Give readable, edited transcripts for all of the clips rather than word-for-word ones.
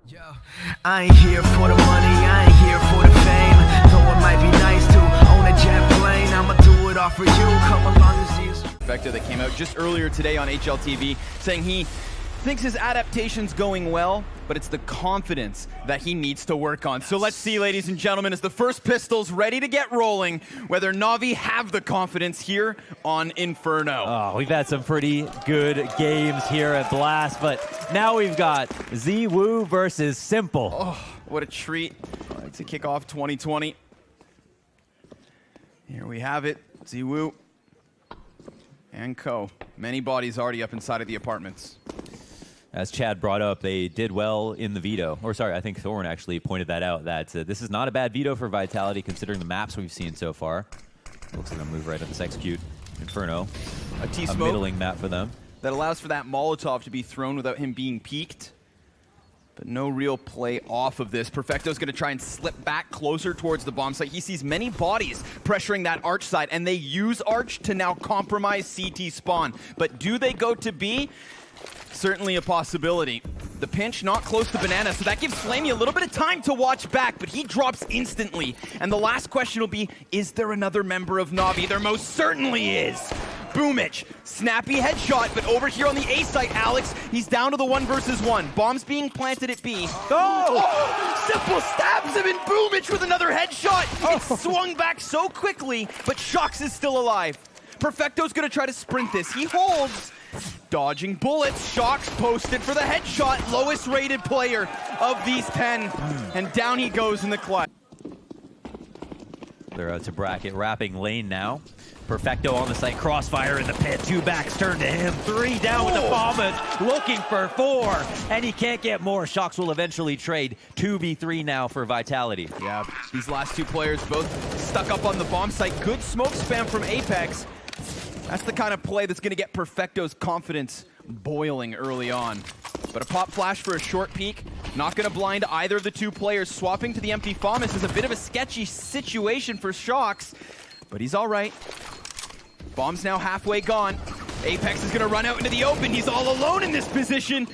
Yo, I ain't here for the money, I ain't here for the fame. Though it might be nice to own a jet plane, I'ma do it all for you. Come along and see us. Vector that came out just earlier today on HLTV saying he thinks his adaptation's going well, but it's the confidence that he needs to work on. So let's see, ladies and gentlemen, as the first pistol's ready to get rolling, whether Na'Vi have the confidence here on Inferno. Oh, we've had some pretty good games here at Blast, but now we've got ZWoo versus Simple. Oh, what a treat to kick off 2020. Here we have it, ZWoo and co. Many bodies already up inside of the apartments. As Chad brought up, they did well in the veto. Or sorry, I think Thorn actually pointed that out, that this is not a bad veto for Vitality considering the maps we've seen so far. Looks like a move right at this execute. Inferno, A T-smoke middling map for them. that allows for that Molotov to be thrown without him being peeked. But no real play off of this. Perfecto's going to try and slip back closer towards the bomb site. He sees many bodies pressuring that Arch side, and they use Arch to now compromise CT spawn. But do they go to B? Certainly a possibility. The pinch not close to Banana, so that gives Flamey a little bit of time to watch back, but he drops instantly. And the last question will be, is there another member of Na'Vi? There most certainly is. Boomich, snappy headshot, but over here on the A site, Alex, he's down to the 1 versus 1. Bombs being planted at B. Oh! Simple stabs him, and Boomich with another headshot. It swung back so quickly, but Shox is still alive. Perfecto's gonna try to sprint this. He holds. Dodging bullets, Shox posted for the headshot, lowest rated player of these 10, and down he goes in the clutch. They're out to bracket, wrapping lane now. Perfecto on the site, crossfire in the pit, 2 backs turn to him, 3 down with the bombers, looking for 4, and he can't get more. Shox will eventually trade, 2v3 now for Vitality. Yeah, these last 2 players both stuck up on the bomb site. Good smoke spam from Apex. That's the kind of play that's going to get Perfecto's confidence boiling early on. But a pop flash for a short peek, not going to blind either of the 2 players. Swapping to the empty FAMAS is a bit of a sketchy situation for Shox, but he's all right. Bomb's now halfway gone. Apex is going to run out into the open. He's all alone in this position.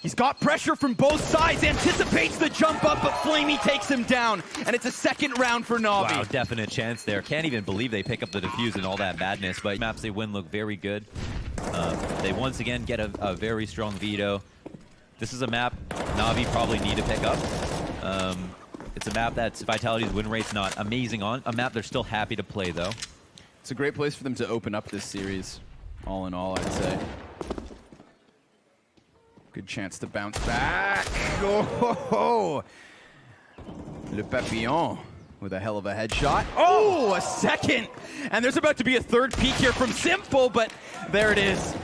He's got pressure from both sides, anticipates the jump up, but Flamey takes him down, and it's a second round for Na'Vi. Wow, definite chance there. Can't even believe they pick up the defuse and all that madness, but maps they win look very good. They once again get a very strong veto. This is a map Na'Vi probably need to pick up. It's a map that's Vitality's win rate's not amazing on. A map they're still happy to play, though. It's a great place for them to open up this series, all in all, I'd say. Good chance to bounce back. Oh, Le Papillon with a hell of a headshot. Oh, a second. And there's about to be a third peek here from Simple, but there it is.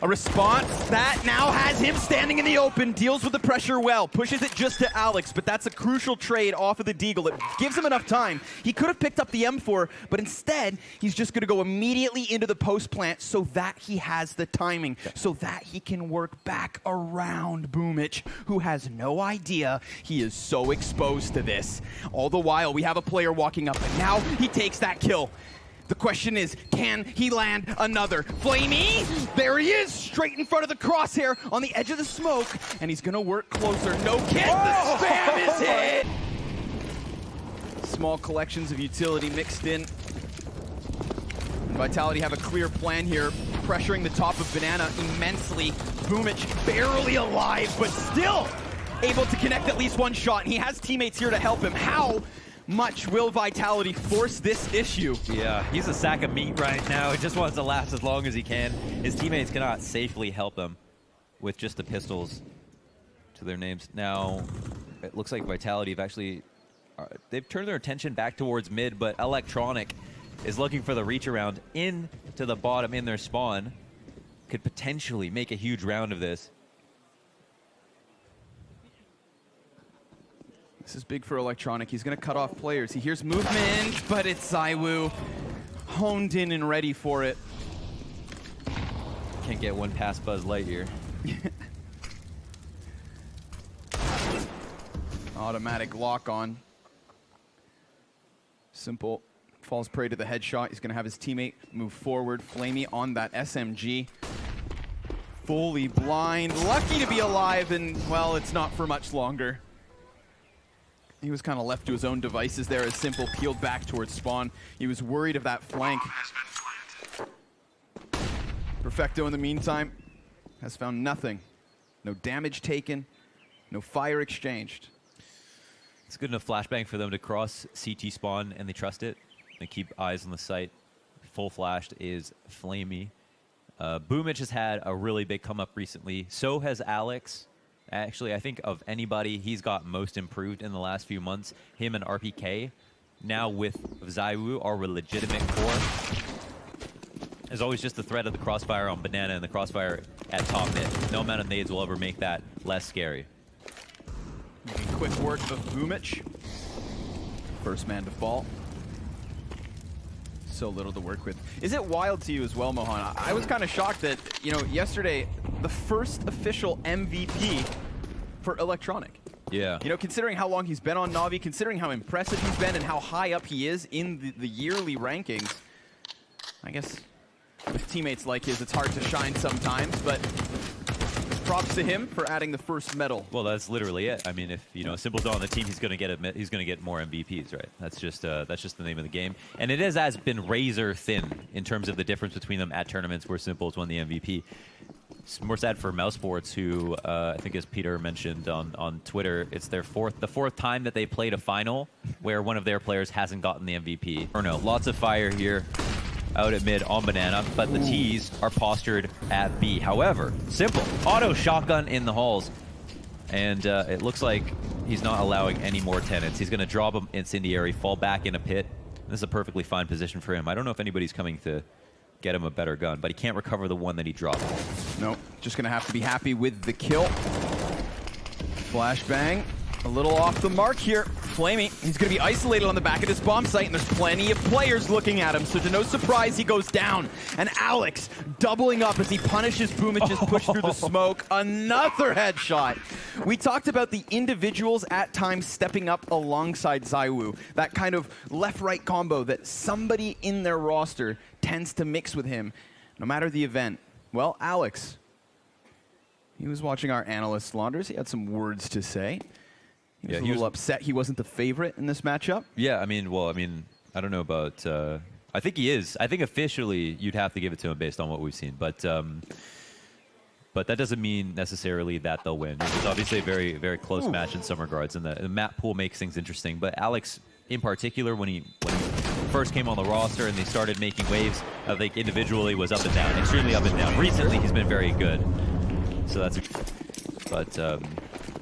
A response that now has him standing in the open, deals with the pressure well, pushes it just to Alex, but that's a crucial trade off of the Deagle. It gives him enough time. He could have picked up the M4, but instead, he's just gonna go immediately into the post plant so that he has the timing, so that he can work back around Boomich, who has no idea he is so exposed to this. All the while, we have a player walking up, and now he takes that kill. The question is, can he land another? Flamey, there he is, straight in front of the crosshair on the edge of the smoke, and he's gonna work closer. No kid, the spam is hit! Small collections of utility mixed in. And Vitality have a clear plan here, pressuring the top of Banana immensely. Boomich barely alive, but still able to connect at least 1 shot, and he has teammates here to help him. How much will Vitality force this issue? Yeah, he's a sack of meat right now. He just wants to last as long as he can. His teammates cannot safely help him with just the pistols to their names. Now, it looks like Vitality have actually, they've turned their attention back towards mid, but Electronic is looking for the reach around into the bottom in their spawn. Could potentially make a huge round of this. This is big for Electronic. He's going to cut off players. He hears movement, but it's ZywOo honed in and ready for it. Can't get 1 past Buzz Lightyear. Automatic lock on. Simple falls prey to the headshot. He's going to have his teammate move forward. Flamey on that SMG. Fully blind, lucky to be alive, and, well, it's not for much longer. He was kind of left to his own devices there as Simple peeled back towards spawn. He was worried of that flank. Perfecto, in the meantime, has found nothing. No damage taken, no fire exchanged. It's good enough flashbang for them to cross CT spawn, and they trust it. They keep eyes on the site. Full flashed is Flamey. Boomich has had a really big come up recently. So has Alex. Actually, I think of anybody, he's got most improved in the last few months. Him and RPK, now with ZywOo, are a legitimate core. There's always just the threat of the crossfire on Banana and the crossfire at top mid. No amount of nades will ever make that less scary. Making quick work of Boomich. First man to fall. So little to work with. Is it wild to you as well, Mohan? I was kind of shocked that, you know, yesterday, the first official MVP for Electronic. Yeah. You know, considering how long he's been on Na'Vi, considering how impressive he's been and how high up he is in the yearly rankings, I guess with teammates like his, it's hard to shine sometimes, but props to him for adding the first medal. Well, that's literally it. I mean, if you know Simple's on the team, he's going to get more MVPs, right? That's just the name of the game. And it has been razor thin in terms of the difference between them at tournaments where Simple's won the MVP. It's more sad for Mouse Sports, who I think, as Peter mentioned on Twitter, it's the fourth time that they played a final where one of their players hasn't gotten the MVP. Or no, lots of fire here out at mid on Banana, but the T's are postured at B. However, Simple, auto shotgun in the halls, and it looks like he's not allowing any more tenants. He's going to drop him incendiary, fall back in a pit. This is a perfectly fine position for him. I don't know if anybody's coming to get him a better gun, but he can't recover the one that he dropped. Nope, just going to have to be happy with the kill. Flashbang, a little off the mark here. Flamey, he's going to be isolated on the back of this bomb site, and there's plenty of players looking at him, so to no surprise, he goes down. And Alex doubling up as he punishes Boomich's push through the smoke. Another headshot. We talked about the individuals at times stepping up alongside ZywOo. That kind of left-right combo that somebody in their roster tends to mix with him, no matter the event. Well, Alex, he was watching our analyst Launders. He had some words to say. He was a little upset he wasn't the favorite in this matchup. Yeah, I mean, I don't know about. I think he is. I think officially you'd have to give it to him based on what we've seen, but that doesn't mean necessarily that they'll win. It's obviously a very, very close match in some regards, and the map pool makes things interesting. But Alex, in particular, when he first came on the roster and they started making waves, I think individually was up and down, extremely up and down. Recently, he's been very good. So that's,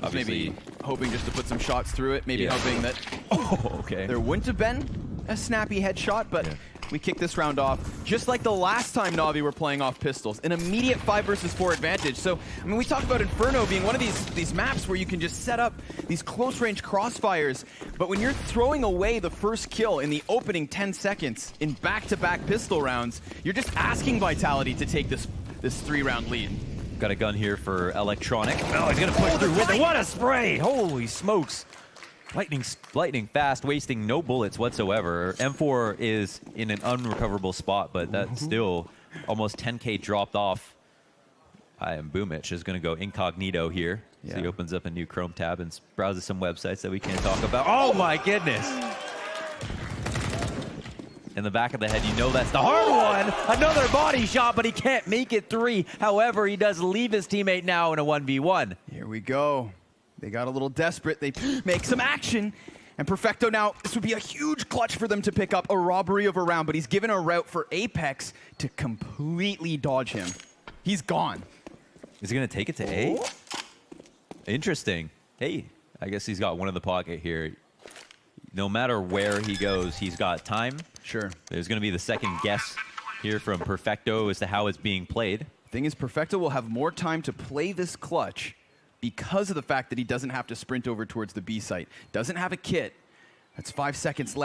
obviously. Maybe hoping just to put some shots through it, maybe hoping that there wouldn't have been a snappy headshot, but we kick this round off just like the last time Na'Vi were playing off pistols, an immediate 5 versus 4 advantage. So, I mean, we talk about Inferno being one of these maps where you can just set up these close-range crossfires, but when you're throwing away the first kill in the opening 10 seconds in back-to-back pistol rounds, you're just asking Vitality to take this 3-round lead. Got a gun here for Electronic. Oh, he's going to push through with it. What a spray! Holy smokes. Lightning fast, wasting no bullets whatsoever. M4 is in an unrecoverable spot, but that's still almost 10K dropped off. Boomich is going to go incognito here. Yeah. So he opens up a new Chrome tab and browses some websites that we can't talk about. Oh my goodness! In the back of the head, you know that's the hard one. Another body shot, but he can't make it 3. However, he does leave his teammate now in a 1v1. Here we go. They got a little desperate. They make some action. And Perfecto now, this would be a huge clutch for them to pick up a robbery of a round, but he's given a route for Apex to completely dodge him. He's gone. Is he going to take it to A? Interesting. Hey, I guess he's got one in the pocket here. No matter where he goes, he's got time. Sure. There's going to be the second guess here from Perfecto as to how it's being played. Thing is, Perfecto will have more time to play this clutch because of the fact that he doesn't have to sprint over towards the B site. Doesn't have a kit. That's 5 seconds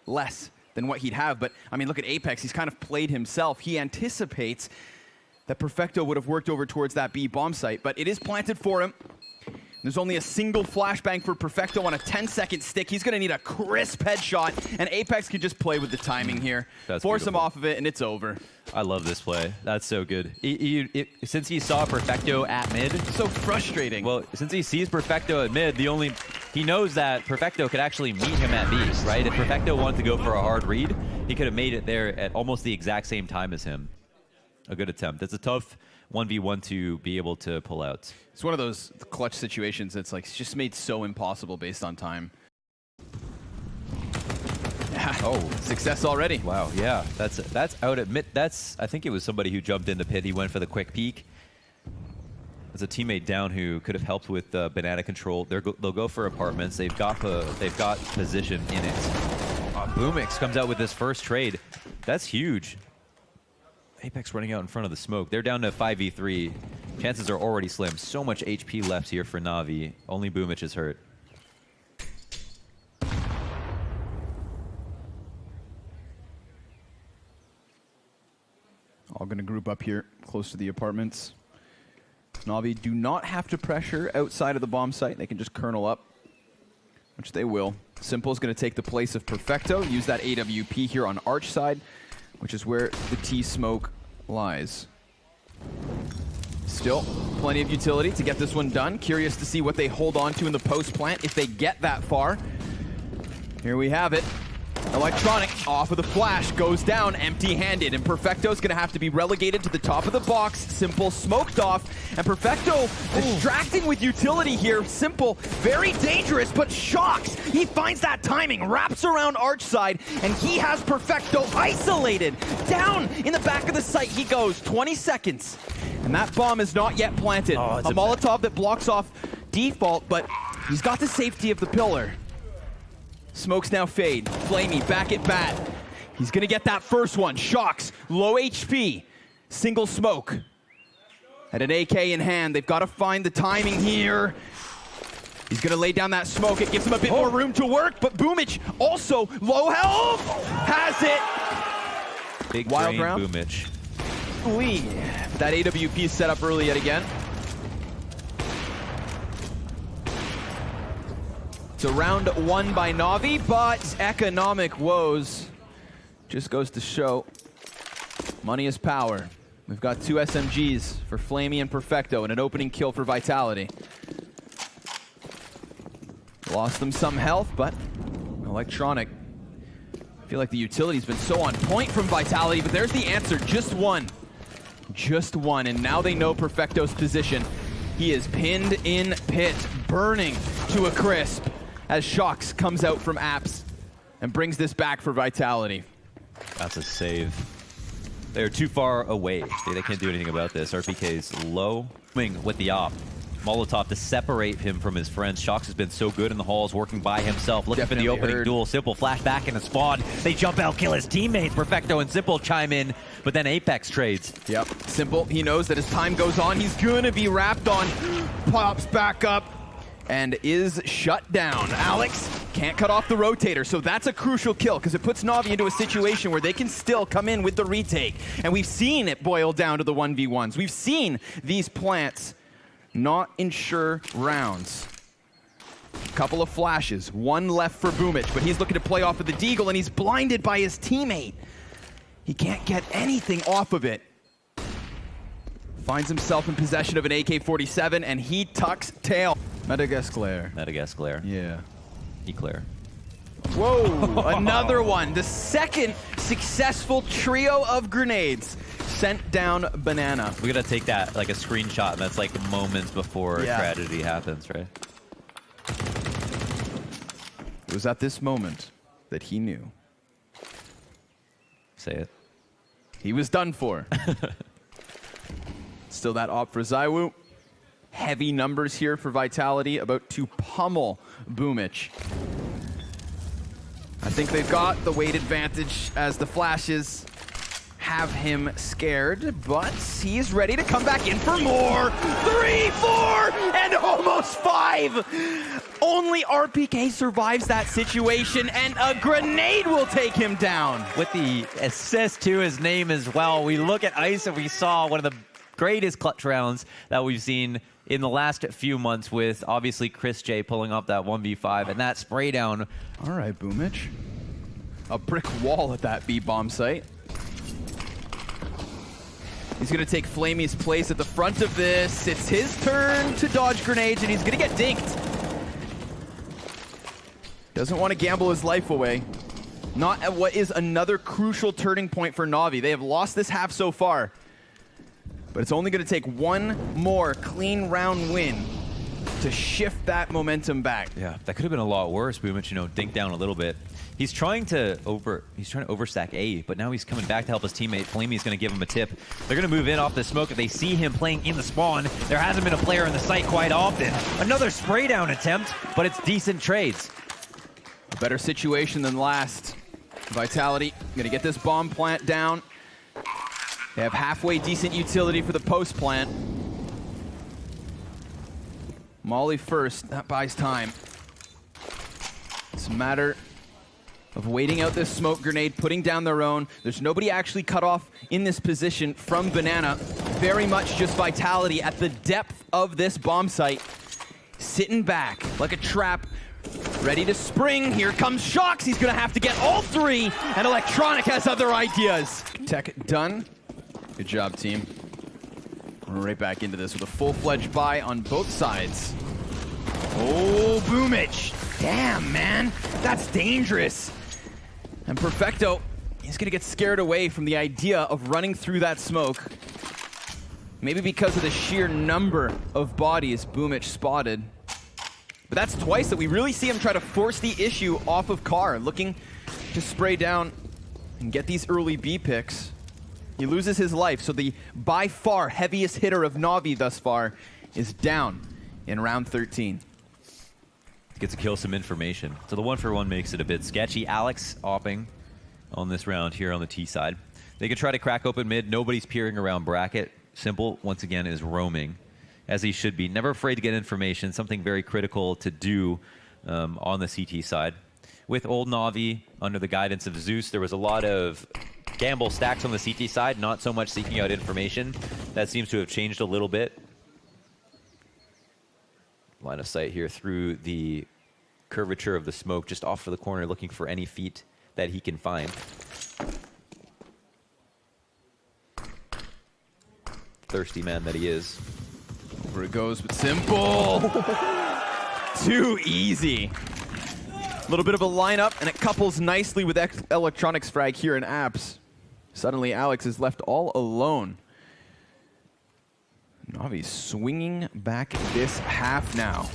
less than what he'd have. But, I mean, look at Apex. He's kind of played himself. He anticipates that Perfecto would have worked over towards that B bomb site, but it is planted for him. There's only a single flashbang for Perfecto on a 10-second stick. He's going to need a crisp headshot, and Apex can just play with the timing here. Force him off of it, and it's over. I love this play. That's so good. Since he saw Perfecto at mid, So frustrating. well, since he sees Perfecto at mid, he knows that Perfecto could actually meet him at B, right? If Perfecto wanted to go for a hard read, he could have made it there at almost the exact same time as him. A good attempt. It's a tough 1v1 to be able to pull out. It's one of those clutch situations that's like, it's just made so impossible based on time. Yeah. Oh, success already. Wow, yeah, that's out at mid. I think it was somebody who jumped in the pit. He went for the quick peek. There's a teammate down who could have helped with banana control. They'll go for apartments. They've got position in it. Boomix comes out with this first trade. That's huge. Apex running out in front of the smoke. They're down to 5v3. Chances are already slim. So much HP left here for Na'Vi. Only Boomich is hurt. All going to group up here close to the apartments. Na'Vi do not have to pressure outside of the bomb site. They can just kernel up, which they will. Simple's going to take the place of Perfecto, use that AWP here on Arch side, which is where the T-smoke lies. Still, plenty of utility to get this one done. Curious to see what they hold on to in the post plant if they get that far. Here we have it. Electronic off of the flash, goes down empty-handed, and Perfecto's gonna have to be relegated to the top of the box. Simple smoked off, and Perfecto distracting with utility here. Simple, very dangerous, but shocks. He finds that timing, wraps around Arch side, and he has Perfecto isolated. Down in the back of the site he goes, 20 seconds. And that bomb is not yet planted. Oh, a Molotov that blocks off default, but he's got the safety of the pillar. Smokes now fade. Flamey back at bat. He's gonna get that first one. Shocks, low HP, single smoke. At an AK in hand, they've got to find the timing here. He's gonna lay down that smoke. It gives him a bit more room to work, but Boomich also low health. Has it. Big Wild brain round. Boomich. Ooh, that AWP is set up early yet again. So round one by Na'Vi, but economic woes just goes to show money is power. We've got 2 SMGs for Flamey and Perfecto and an opening kill for Vitality. Lost them some health, but Electronic. I feel like the utility's been so on point from Vitality, but there's the answer, just one. Just one, and now they know Perfecto's position. He is pinned in pit, burning to a crisp, as Shocks comes out from Apps and brings this back for Vitality. That's a save. They're too far away. They can't do anything about this. RPK's low. With the op. Molotov to separate him from his friends. Shocks has been so good in the halls, working by himself, looking for the opening duel. Simple flash back in the spawn. They jump out, kill his teammates. Perfecto and Simple chime in, but then Apex trades. Yep, Simple, he knows that as time goes on, he's gonna be wrapped on. Pops back up and is shut down. Alex can't cut off the rotator, so that's a crucial kill because it puts Na'Vi into a situation where they can still come in with the retake. And we've seen it boil down to the 1v1s. We've seen these plants not ensure rounds. Couple of flashes, one left for Boomich, but he's looking to play off of the Deagle and he's blinded by his teammate. He can't get anything off of it. Finds himself in possession of an AK-47 and he tucks tail. Madagascar. Madagascar. Yeah. Eclair. Whoa, another one. The second successful trio of grenades sent down Banana. We gotta take that like a screenshot, and that's like moments before tragedy happens, right? It was at this moment that he knew. Say it. He was done for. Still that op for Zywoo. Heavy numbers here for Vitality, about to pummel Boomich. I think they've got the weight advantage as the flashes have him scared, but he's ready to come back in for more. 3, 4, and almost 5. Only RPK survives that situation, and a grenade will take him down. With the assist to his name as well, we look at Ice and we saw one of the greatest clutch rounds that we've seen in the last few months, with obviously Chris J pulling up that 1v5 and that spray down. All right, Boomich. A brick wall at that B-bomb site. He's going to take Flamey's place at the front of this. It's his turn to dodge grenades, and he's going to get dinked. Doesn't want to gamble his life away. Not at what is another crucial turning point for Na'Vi. They have lost this half so far. But it's only going to take one more clean round win to shift that momentum back. Yeah, that could have been a lot worse. Boomich, you know, dink down a little bit. He's trying to overstack A, but now he's coming back to help his teammate. Flamey's going to give him a tip. They're going to move in off the smoke. If they see him playing in the spawn, there hasn't been a player in the site quite often. Another spray down attempt, but it's decent trades. A better situation than last. Vitality going to get this bomb plant down. They have halfway decent utility for the post plant. Molly first, that buys time. It's a matter of waiting out this smoke grenade, putting down their own. There's nobody actually cut off in this position from Banana. Very much just Vitality at the depth of this bomb site. Sitting back like a trap, ready to spring. Here comes Shox. He's gonna have to get all three, and Electronic has other ideas. Tech done. Good job, team. We're right back into this with a full-fledged buy on both sides. Oh, Boomich. Damn, man. That's dangerous. And Perfecto, he's going to get scared away from the idea of running through that smoke. Maybe because of the sheer number of bodies Boomich spotted. But that's twice that we really see him try to force the issue off of Carr, looking to spray down and get these early B picks. He loses his life, so the by far heaviest hitter of Na'Vi thus far is down in round 13. Gets to kill some information. So the 1-for-1 makes it a bit sketchy. Alex opping on this round here on the T side. They could try to crack open mid. Nobody's peering around bracket. Simple, once again, is roaming, as he should be. Never afraid to get information, something very critical to do on the CT side. With old Na'Vi, under the guidance of Zeus, there was a lot of gamble stacks on the CT side, not so much seeking out information. That seems to have changed a little bit. Line of sight here through the curvature of the smoke, just off for the corner, looking for any feet that he can find. Thirsty man that he is. Over it goes with Simple. Too easy. A little bit of a lineup, and it couples nicely with Electronics frag here in Apps. Suddenly, Alex is left all alone. Na'Vi swinging back this half now.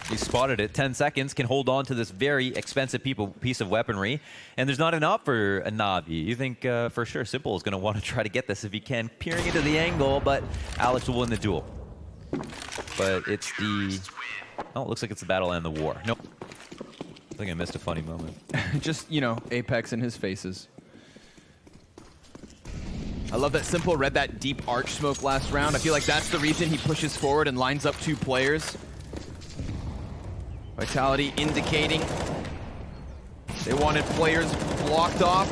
He spotted it. 10 seconds, can hold on to this very expensive piece of weaponry, and there's not enough for a Na'Vi. You think for sure Simple is going to want to try to get this if he can, peering into the angle, but Alex will win the duel. But it's the... Oh, it looks like it's the battle and the war. Nope. I think I missed a funny moment. Just, you know, Apex in his faces. I love that Simple read that deep arch smoke last round. I feel like that's the reason he pushes forward and lines up two players. Vitality indicating they wanted players blocked off.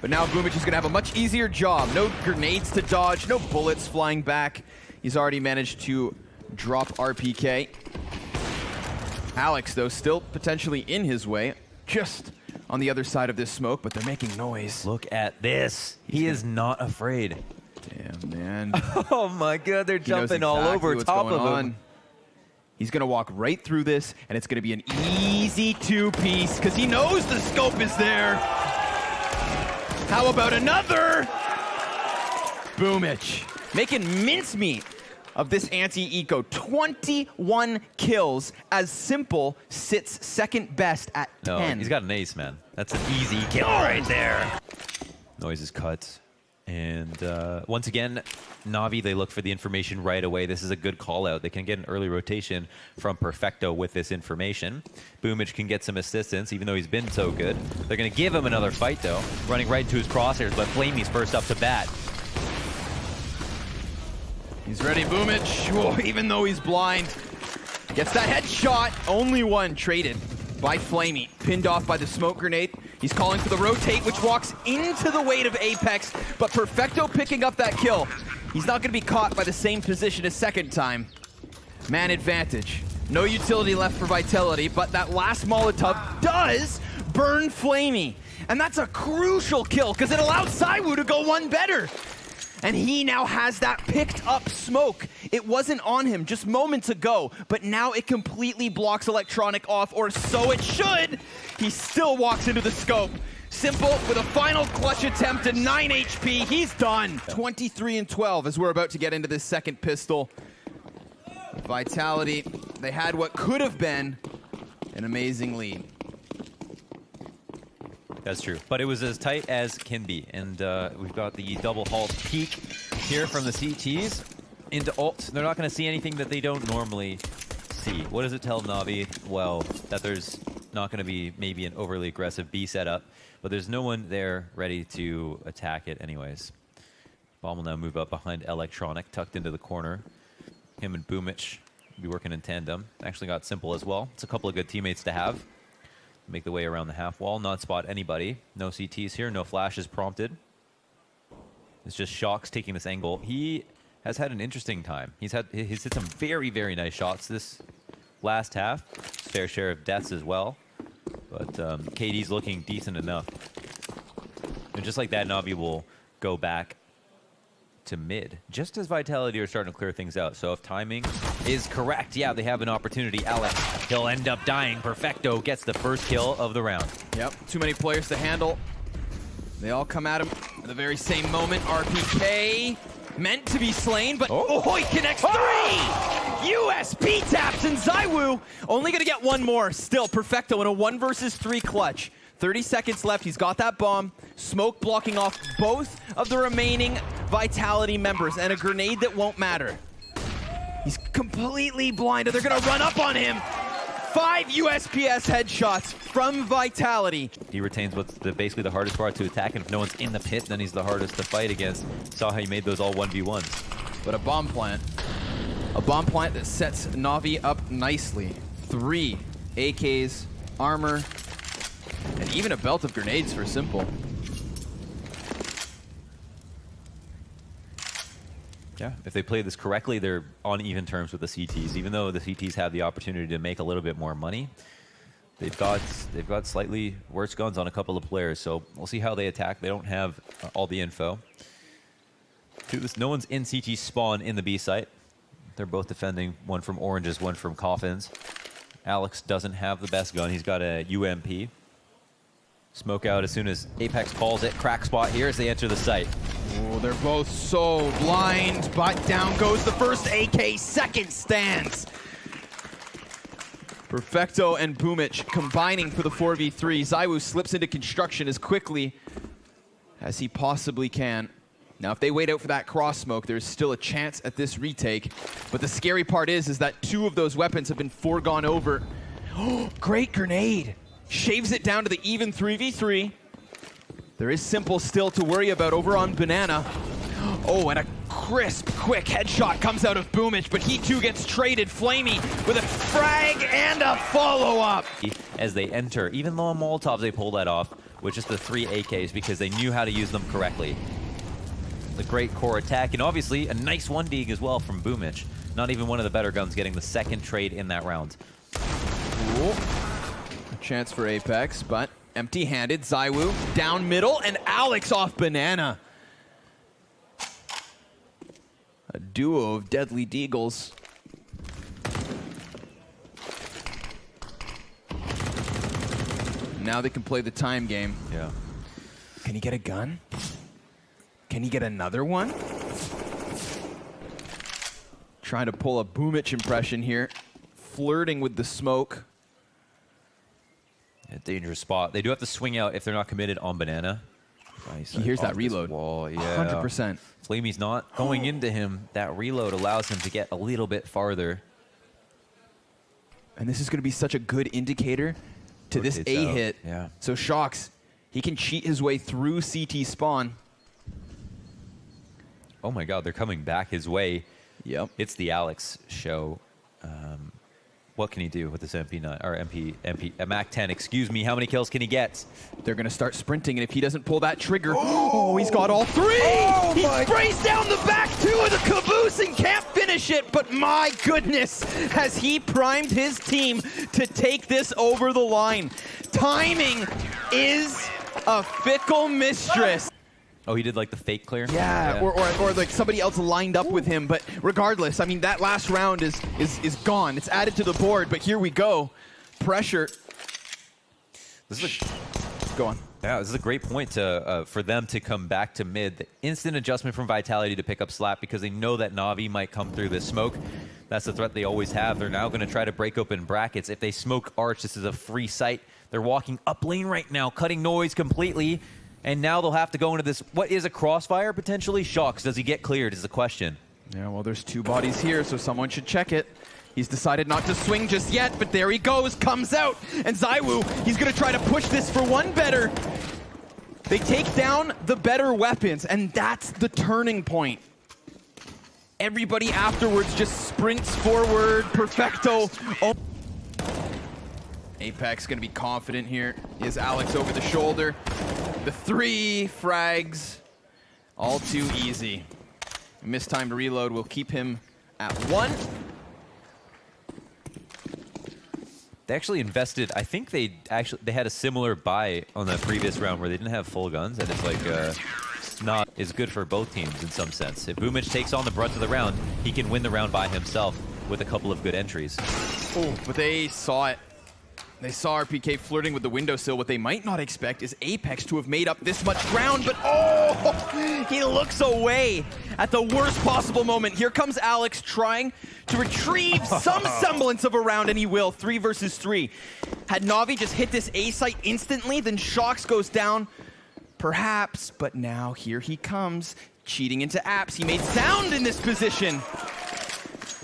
But now Boomich is going to have a much easier job. No grenades to dodge, no bullets flying back. He's already managed to drop RPK. Alex, though, still potentially in his way. Just on the other side of this smoke, but they're making noise. Look at this. He is not afraid. Damn, man. Oh my god, they're jumping all over top of him. He's going to walk right through this, and it's going to be an easy two-piece, because he knows the scope is there. How about another? Boomich, making mincemeat of this anti-eco. 21 kills as Simple sits second best at 10. No, he's got an ace, man. That's an easy kill right there. Noise is cut. And once again, Na'Vi, they look for the information right away. This is a good call out. They can get an early rotation from Perfecto with this information. Boomich can get some assistance, even though he's been so good. They're going to give him another fight, though, running right into his crosshairs, but Flamey's first up to bat. He's ready, Boomich. Whoa, even though he's blind. Gets that headshot. Only one traded by Flamey. Pinned off by the smoke grenade. He's calling for the rotate, which walks into the weight of Apex, but Perfecto picking up that kill. He's not going to be caught by the same position a second time. Man advantage. No utility left for Vitality, but that last Molotov does burn Flamey. And that's a crucial kill, because it allowed Saiwu to go one better. And he now has that picked up smoke. It wasn't on him just moments ago, but now it completely blocks Electronic off, or so it should. He still walks into the scope. Simple with a final clutch attempt at 9 HP. He's done. 23 and 12 as we're about to get into this second pistol. Vitality, they had what could have been an amazing lead. That's true, but it was as tight as can be, and we've got the double halt peek here from the CTs into ult. They're not going to see anything that they don't normally see. What does it tell Na'Vi? Well, that there's not going to be maybe an overly aggressive B setup, but there's no one there ready to attack it anyways. Bomb will now move up behind Electronic, tucked into the corner. Him and Boomich be working in tandem. Actually got Simple as well. It's a couple of good teammates to have. Make the way around the half wall, not spot anybody. No CTs here, no flashes prompted. It's just Shocks taking this angle. He has had an interesting time. He's hit some very, very nice shots this last half. Fair share of deaths as well. But KD's looking decent enough. And just like that, Na'Vi will go back to mid, just as Vitality are starting to clear things out. So if timing is correct, yeah, they have an opportunity. Alex, he'll end up dying. Perfecto gets the first kill of the round. Yep, too many players to handle. They all come at him at the very same moment. RPK meant to be slain, but he connects three! USP taps, and ZywOo only gonna get one more. Still, Perfecto in a 1 versus 3 clutch. 30 seconds left, he's got that bomb. Smoke blocking off both of the remaining Vitality members, and a grenade that won't matter. He's completely blinded, they're gonna run up on him. 5 USPS headshots from Vitality. He retains what's basically the hardest part to attack, and if no one's in the pit, then he's the hardest to fight against. Saw how he made those all 1v1s. But a bomb plant. A bomb plant that sets Na'Vi up nicely. 3 AKs, armor, and even a belt of grenades for Simple. Yeah, if they play this correctly, they're on even terms with the CTs. Even though the CTs have the opportunity to make a little bit more money, they've got slightly worse guns on a couple of players. So we'll see how they attack. They don't have all the info. No one's in CT spawn in the B site. They're both defending, one from oranges, one from coffins. Alex doesn't have the best gun. He's got a UMP. Smoke out as soon as Apex calls it. Crack spot here as they enter the site. Oh, they're both so blind, but down goes the first AK, second stands. Perfecto and Boomich combining for the 4v3. ZywOo slips into construction as quickly as he possibly can. Now, if they wait out for that cross smoke, there's still a chance at this retake. But the scary part is that 2 of those weapons have been foregone over. Oh, great grenade. Shaves it down to the even 3v3. There is Simple still to worry about over on Banana. Oh, and a crisp, quick headshot comes out of Boomich, but he too gets traded. Flamey with a frag and a follow-up. As they enter, even though on Molotovs they pull that off with just the 3 AKs because they knew how to use them correctly. The great core attack, and obviously a nice 1 dig as well from Boomich. Not even one of the better guns getting the second trade in that round. Cool. A chance for Apex, but empty-handed. ZywOo down middle, and Alex off Banana. A duo of deadly deagles. Now they can play the time game. Yeah. Can he get a gun? Can he get another one? Trying to pull a Boomich impression here. Flirting with the smoke. A dangerous spot. They do have to swing out if they're not committed on Banana. He hears that reload. Wall. Yeah. 100%. Flamey's not going into him. That reload allows him to get a little bit farther. And this is going to be such a good indicator to this A hit. Yeah. So Shocks, he can cheat his way through CT spawn. Oh my God, they're coming back his way. Yep. It's the Alex show. What can he do with this MP9 or a MAC-10? Excuse me. How many kills can he get? They're going to start sprinting, and if he doesn't pull that trigger, oh, he's got all 3. He sprays down the back 2 of the caboose and can't finish it. But my goodness, has he primed his team to take this over the line? Timing is a fickle mistress. Oh, he did like the fake clear? Yeah, or like somebody else lined up with him. But regardless, I mean, that last round is gone. It's added to the board, but here we go. Pressure. This is Go on. Yeah, this is a great point to for them to come back to mid. The instant adjustment from Vitality to pick up Slap because they know that Na'Vi might come through this smoke. That's the threat they always have. They're now going to try to break open brackets. If they smoke Arch, this is a free site. They're walking up lane right now, cutting noise completely. And now they'll have to go into this, what is a crossfire potentially? Shox, does he get cleared is the question. Yeah, well, there's two bodies here, so someone should check it. He's decided not to swing just yet, but there he goes, comes out. And ZywOo, he's going to try to push this for one better. They take down the better weapons, and that's the turning point. Everybody afterwards just sprints forward, perfecto. Oh. Apex going to be confident here. He has Alex over the shoulder. The 3 frags, all too easy. A mistimed reload will keep him at 1. They actually invested, I think they had a similar buy on the previous round where they didn't have full guns, and it's like not as good for both teams in some sense. If Boomich takes on the brunt of the round, he can win the round by himself with a couple of good entries. Oh, but they saw it. They saw RPK flirting with the windowsill. What they might not expect is Apex to have made up this much ground, but oh, he looks away at the worst possible moment. Here comes Alex trying to retrieve some semblance of a round, and he will. 3 versus 3. Had Na'Vi just hit this A site instantly, then Shox goes down, perhaps, but now here he comes, cheating into apps. He made sound in this position.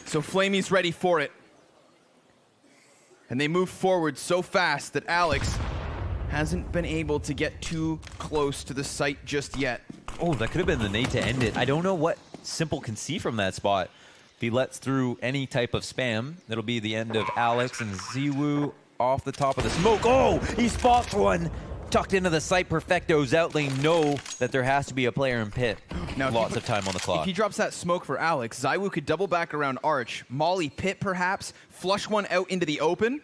So Flamey's ready for it. And they move forward so fast that Alex hasn't been able to get too close to the site just yet. Oh, that could have been the nade to end it. I don't know what Simple can see from that spot. If he lets through any type of spam, it'll be the end of Alex and ZywOo off the top of the smoke. Oh, he spots one. Tucked into the site. Perfecto's out lane know that there has to be a player in pit. Now, lots of time on the clock. If he drops that smoke for Alex, ZywOo could double back around Arch, molly pit perhaps, flush one out into the open.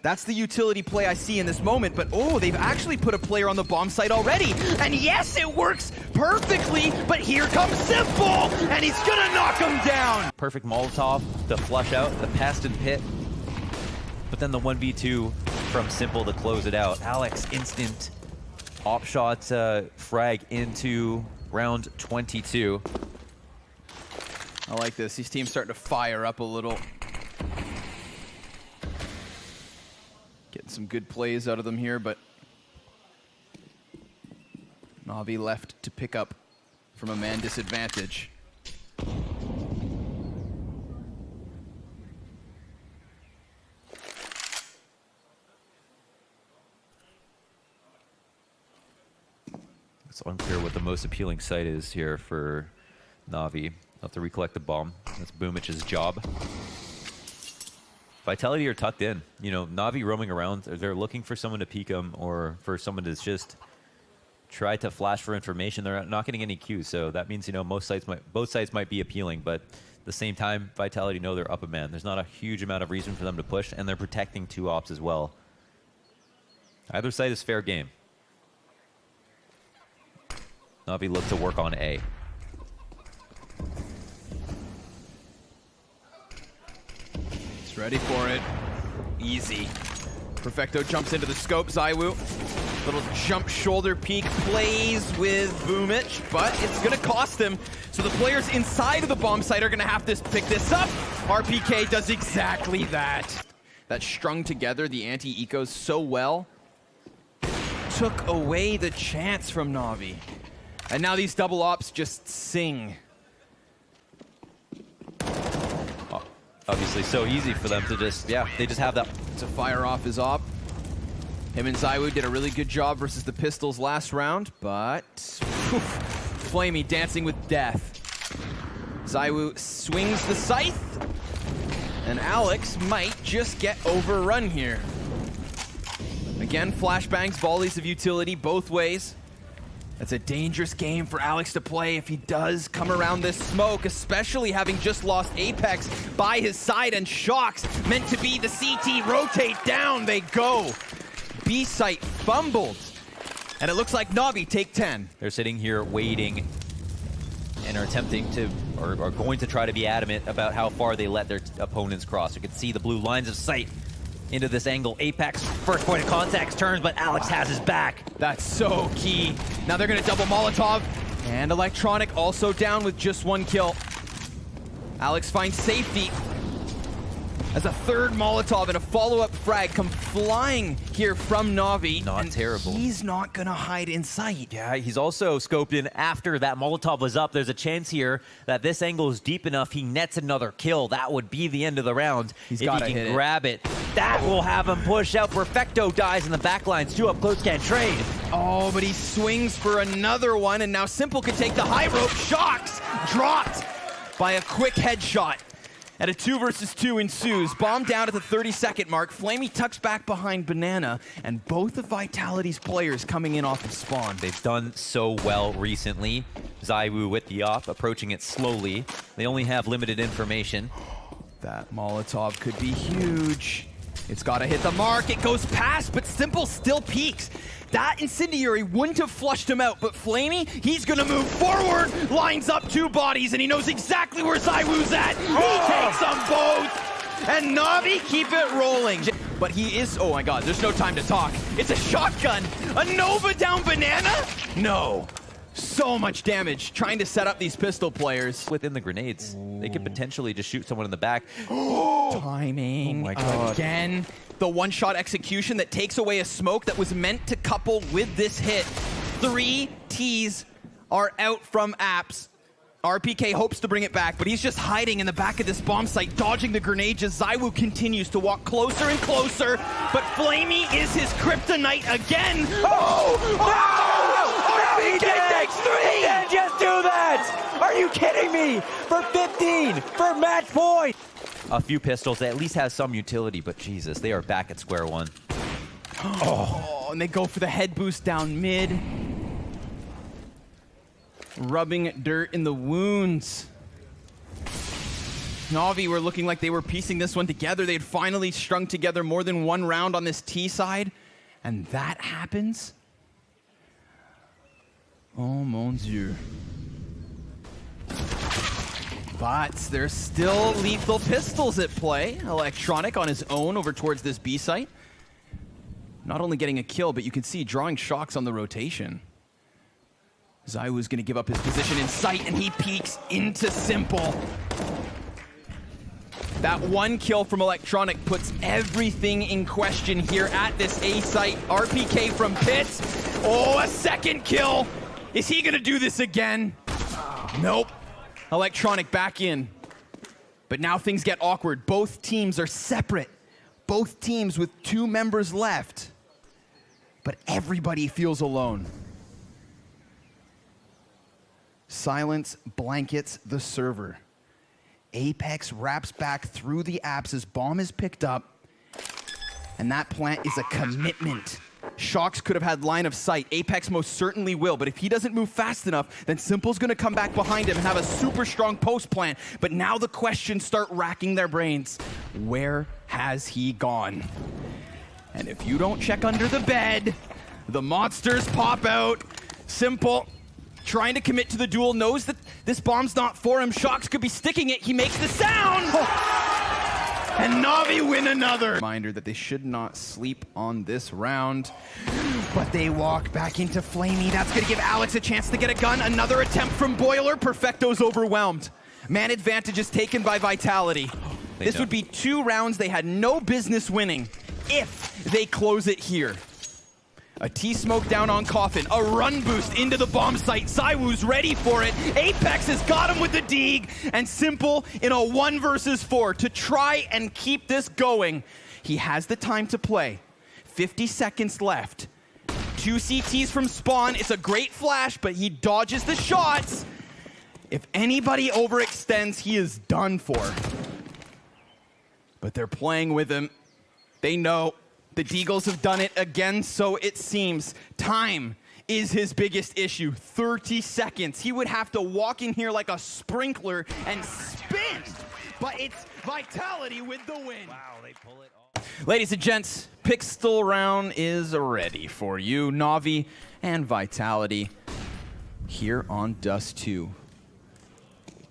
That's the utility play I see in this moment, but oh, they've actually put a player on the bomb site already. And yes, it works perfectly, but here comes Simple, and he's gonna knock him down. Perfect Molotov to flush out the pest and pit. But then the 1v2 from Simple to close it out. Alex, instant op shot frag into round 22. I like this. These teams starting to fire up a little. Getting some good plays out of them here, but Na'Vi left to pick up from a man disadvantage. It's unclear what the most appealing site is here for Na'Vi. They'll have to recollect the bomb. That's Boomich's job. Vitality are tucked in. You know, Na'Vi roaming around, they're looking for someone to peek them or for someone to just try to flash for information. They're not getting any cues, so that means, you know, both sides might be appealing, but at the same time, Vitality know they're up a man. There's not a huge amount of reason for them to push, and they're protecting 2 ops as well. Either side is fair game. Na'Vi look to work on A. He's ready for it. Easy. Perfecto jumps into the scope. ZywOo, little jump shoulder peek, plays with Boomich, but it's gonna cost him. So the players inside of the bomb site are gonna have to pick this up. RPK does exactly that. That strung together the anti-ecos so well. Took away the chance from Na'Vi. And now these double ops just sing. Obviously so easy for them to just, yeah, they just have that. To fire off his op. Him and ZywOo did a really good job versus the Pistols last round, but Flamey dancing with death. ZywOo swings the scythe, and Alex might just get overrun here. Again, flashbangs, volleys of utility both ways. That's a dangerous game for Alex to play if he does come around this smoke, especially having just lost Apex by his side, and Shox meant to be the CT rotate down. They go. B site fumbled. And it looks like Na'Vi take 10. They're sitting here waiting and are attempting to, or are going to try to be adamant about how far they let their opponents cross. You can see the blue lines of sight into this angle. Apex, first point of contact turns, but Alex has his back. That's so key. Now they're gonna double Molotov, and Electronic also down with just 1 kill. Alex finds safety as a third Molotov and a follow-up frag come flying here from Na'Vi. Not terrible. He's not gonna hide in sight. Yeah, he's also scoped in after that Molotov was up. There's a chance here that this angle is deep enough. He nets another kill. That would be the end of the round. He's if gotta he hit can it. grab it. That will have him push out. Perfecto dies in the backlines. 2 up close, can't trade. Oh, but he swings for another one, and now Simple can take the high rope. Shocks dropped by a quick headshot. And a 2 versus 2 ensues. Bomb down at the 30-second mark. Flamey tucks back behind Banana, and both of Vitality's players coming in off of spawn. They've done so well recently. Zywoo with the op, approaching it slowly. They only have limited information. That Molotov could be huge. It's got to hit the mark. It goes past, but Simple still peeks. That Incendiary wouldn't have flushed him out, but Flamey, he's gonna move forward, lines up 2 bodies, and he knows exactly where Zywoo's at. He takes them both, and Na'Vi keep it rolling. But he is, oh my god, there's no time to talk. It's a shotgun, a Nova down Banana? No. So much damage trying to set up these pistol players. Within the grenades, they could potentially just shoot someone in the back. Timing Oh my God. again. The one-shot execution that takes away a smoke that was meant to couple with this hit. 3 Ts are out from apps. RPK hopes to bring it back, but he's just hiding in the back of this bomb site, dodging the grenade as Zywoo continues to walk closer and closer. But Flamey is his kryptonite again. Oh! RPK takes 3! He didn't just do that! Are you kidding me? For 15! For match point! A few pistols that at least has some utility, but Jesus, they are back at square one. Oh, and they go for the head boost down mid. Rubbing dirt in the wounds. Na'Vi were looking like they were piecing this one together. They had finally strung together more than 1 round on this T side. And that happens? Oh, mon Dieu. But there's still lethal pistols at play. Electronic on his own over towards this B site. Not only getting a kill, but you can see drawing shocks on the rotation. Zywoo's gonna give up his position in sight, and he peeks into Simple. That 1 kill from Electronic puts everything in question here at this A site. RPK from Pits. Oh, a 2nd kill. Is he gonna do this again? Nope. Electronic back in. But now things get awkward. Both teams are separate. Both teams with 2 members left. But everybody feels alone. Silence blankets the server. Apex wraps back through the apps as bomb is picked up. And that plant is a commitment. Shocks could have had line of sight. Apex most certainly will, but if he doesn't move fast enough, then Simple's gonna come back behind him and have a super strong post plant. But now the questions start racking their brains. Where has he gone? And if you don't check under the bed, the monsters pop out. Simple, trying to commit to the duel, knows that this bomb's not for him. Shocks could be sticking it. He makes the sound! And Na'Vi win another. Reminder that they should not sleep on this round. But they walk back into Flamey. That's gonna give Alex a chance to get a gun. Another attempt from Boiler. Perfecto's overwhelmed. Man advantage is taken by Vitality. This would be 2 rounds they had no business winning if they close it here. A T-smoke down on Coffin, a run boost into the bomb site. Zywoo's ready for it. Apex has got him with the Deeg, and Simple in a 1 versus 4 to try and keep this going. He has the time to play. 50 seconds left. 2 CTs from spawn. It's a great flash, but he dodges the shots. If anybody overextends, he is done for. But they're playing with him. They know. The Deagles have done it again, so it seems. Time is his biggest issue. 30 seconds. He would have to walk in here like a sprinkler and spin. But it's Vitality with the win. Wow, they pull it off. Ladies and gents, pistol round is ready for you. Na'Vi and Vitality here on Dust 2.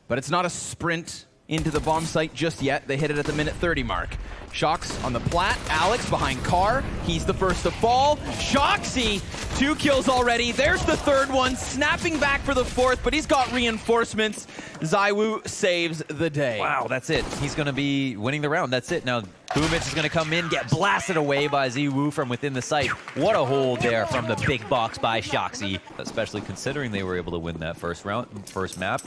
But it's not a sprint into the bomb site just yet. They hit it at the minute 30 mark. Shox on the plat, Alex behind Carr. He's the first to fall. Shoxy, 2 kills already. There's the third one, snapping back for the fourth, but he's got reinforcements. ZywOo saves the day. Wow, that's it. He's going to be winning the round. That's it. Now, Boomich is going to come in, get blasted away by ZywOo from within the site. What a hold there from the big box by Shoxy, especially considering they were able to win that first map.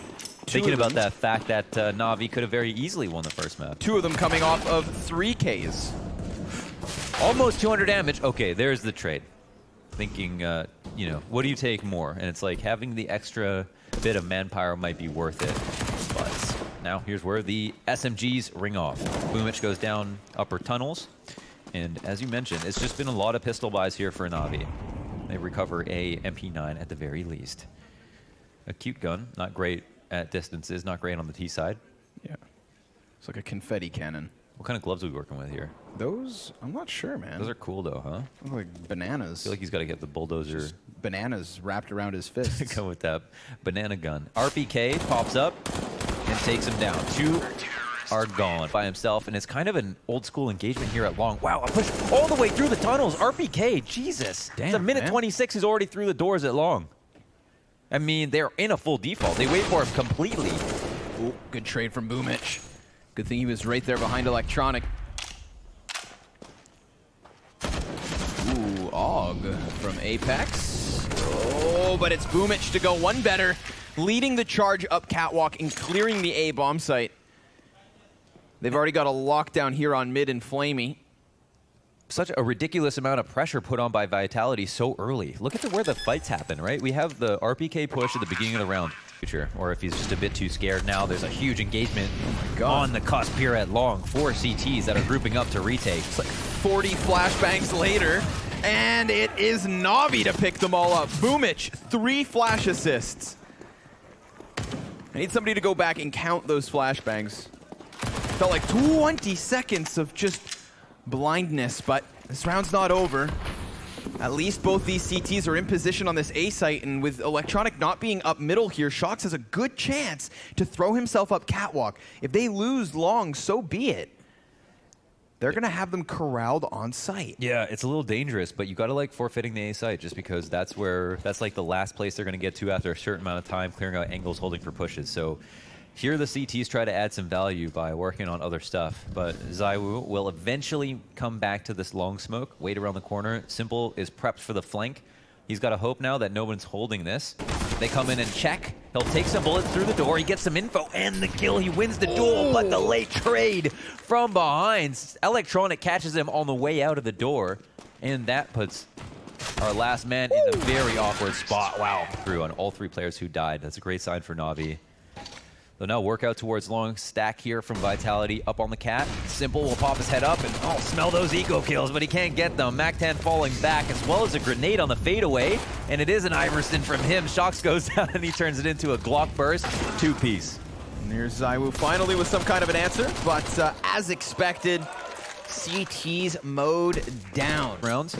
Thinking about that fact that Na'Vi could have very easily won the first map. 2 of them coming off of 3 Ks. Almost 200 damage. Okay, there's the trade. Thinking, you know, what do you take more? And it's like having the extra bit of manpower might be worth it. But now here's where the SMGs ring off. Boomich goes down upper tunnels. And as you mentioned, it's just been a lot of pistol buys here for Na'Vi. They recover a MP9 at the very least. A cute gun, not great at distances, not great on the T side. Yeah. It's like a confetti cannon. What kind of gloves are we working with here? Those, I'm not sure, man. Those are cool though, huh? Look like bananas. I feel like he's got to get the bulldozer. Just bananas wrapped around his fist. Go with that banana gun. RPK pops up and takes him down. 2 are gone by himself, and it's kind of an old school engagement here at long. Wow, a push all the way through the tunnels. RPK, Jesus. Damn, it's a minute man. 26 is already through the doors at long. I mean, they're in a full default. They wait for him completely. Ooh, good trade from Boomich. Good thing he was right there behind Electronic. Ooh, Og from Apex. Oh, but it's Boomich to go one better, leading the charge up Catwalk and clearing the A bomb site. They've already got a lockdown here on mid and Flamey. Such a ridiculous amount of pressure put on by Vitality so early. Look at where the fights happen, right? We have the RPK push at the beginning of the round. Or if he's just a bit too scared now, there's a huge engagement on the cusp here at long. 4 CTs that are grouping up to retake. It's like 40 flashbangs later, and it is Na'Vi to pick them all up. Boomich, 3 flash assists. I need somebody to go back and count those flashbangs. Felt like 20 seconds of just blindness, but this round's not over. At least both these CTs are in position on this A site, and with Electronic not being up middle here, Shox has a good chance to throw himself up Catwalk. If they lose long, so be it. They're going to have them corralled on site. Yeah, it's a little dangerous, but you got to like forfeiting the A site just because that's like the last place they're going to get to after a certain amount of time, clearing out angles, holding for pushes. So here the CTs try to add some value by working on other stuff, but ZywOo will eventually come back to this long smoke, wait around the corner. Simple is prepped for the flank. He's got to hope now that no one's holding this. They come in and check. He'll take some bullets through the door. He gets some info and the kill. He wins the duel, but the late trade from behind. Electronic catches him on the way out of the door, and that puts our last man in a very awkward spot. Wow. Through on all 3 players who died. That's a great sign for Na'Vi. They'll now work out towards long. Stack here from Vitality up on the cat. Simple will pop his head up and smell those eco kills, but he can't get them. Mac-10 falling back as well as a grenade on the fadeaway, and it is an Iverson from him. Shox goes down and he turns it into a Glock burst. 2-piece. And here's ZywOo finally with some kind of an answer, but as expected, CT's mowed down. Rounds.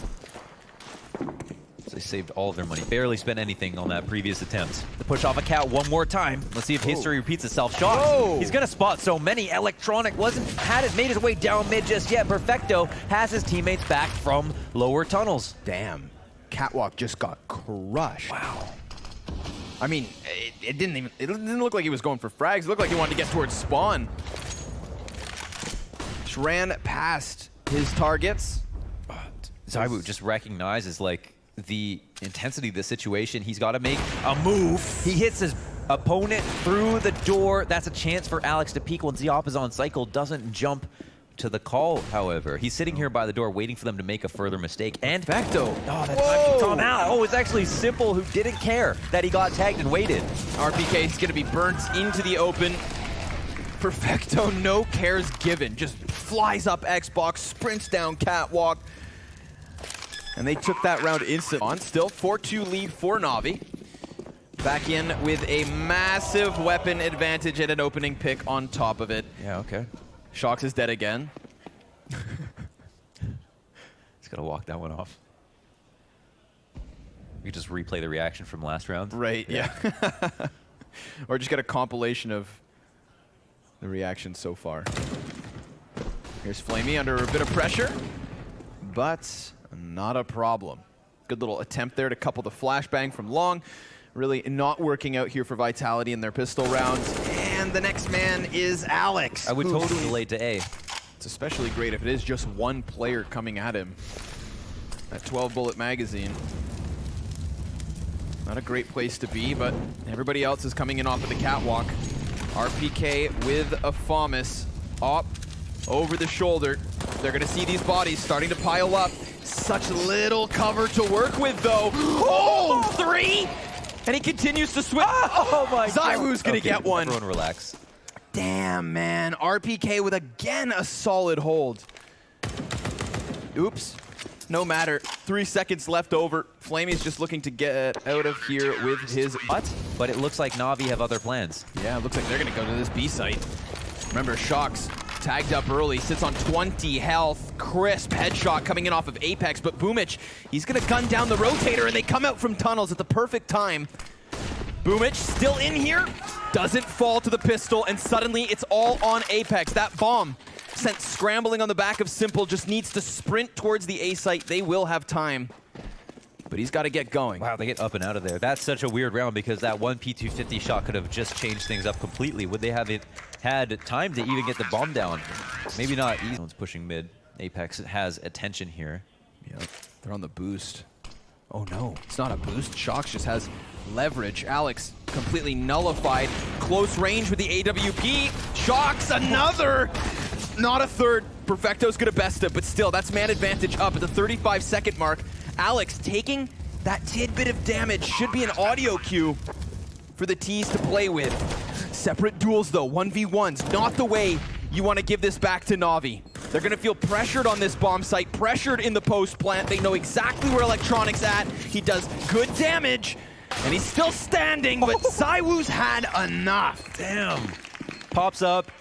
So they saved all of their money. Barely spent anything on that previous attempt. The push off a cat one more time. Let's see if history repeats itself. Shox. He's gonna spot so many. Electronic hadn't made his way down mid just yet. Perfecto has his teammates back from lower tunnels. Damn. Catwalk just got crushed. Wow. I mean, it didn't look like he was going for frags. It looked like he wanted to get towards spawn. Just ran past his targets. ZywOo just recognizes like the intensity of the situation. He's got to make a move. He hits his opponent through the door. That's a chance for Alex to peek once the op is on cycle. Doesn't jump to the call, however. He's sitting here by the door waiting for them to make a further mistake. And Perfecto. Oh, that time to come out. Oh, it's actually Simple who didn't care that he got tagged and waited. RPK is going to be burnt into the open. Perfecto, no cares given. Just flies up Xbox, sprints down Catwalk. And they took that round instant on. Still 4-2 lead for Na'Vi. Back in with a massive weapon advantage and an opening pick on top of it. Yeah, okay. Shox is dead again. He's got to walk that one off. We could just replay the reaction from last round. Right, yeah. Or just get a compilation of the reaction so far. Here's Flamey under a bit of pressure, but not a problem. Good little attempt there to couple the flashbang from long. Really not working out here for Vitality in their pistol rounds. And the next man is Alex. I would totally delay to A. It's especially great if it is just one player coming at him. That 12-bullet magazine. Not a great place to be, but everybody else is coming in off of the catwalk. RPK with a FAMAS up over the shoulder. They're going to see these bodies starting to pile up. Such little cover to work with, though. Oh, 3! And he continues to swim. Oh my God. ZywOo's going to get one. Everyone relax. Damn, man. RPK with, again, a solid hold. Oops. No matter. 3 seconds left over. Flamey's just looking to get out of here with his butt. But it looks like Na'Vi have other plans. Yeah, it looks like they're going to go to this B site. Remember, Shox tagged up early, sits on 20 health. Crisp headshot coming in off of Apex, but Boomich, he's going to gun down the rotator, and they come out from tunnels at the perfect time. Boomich still in here, doesn't fall to the pistol, and suddenly it's all on Apex. That bomb sent scrambling on the back of Simple just needs to sprint towards the A site. They will have time, but he's got to get going. Wow, they get up and out of there. That's such a weird round because that one P250 shot could have just changed things up completely. Would they have had time to even get the bomb down? Maybe not. Someone's pushing mid. Apex has attention here. Yep, they're on the boost. Oh no, it's not a boost. Shox just has leverage. Alex completely nullified. Close range with the AWP. Shox another! Not a third. Perfecto's gonna best him, but still, that's man advantage up at the 35-second mark. Alex taking that tidbit of damage should be an audio cue for the T's to play with. Separate duels though, 1v1s, not the way you want to give this back to Na'Vi. They're going to feel pressured on this bomb site, pressured in the post plant. They know exactly where Electronic's at. He does good damage, and he's still standing, but ZywOo's had enough. Damn. Pops up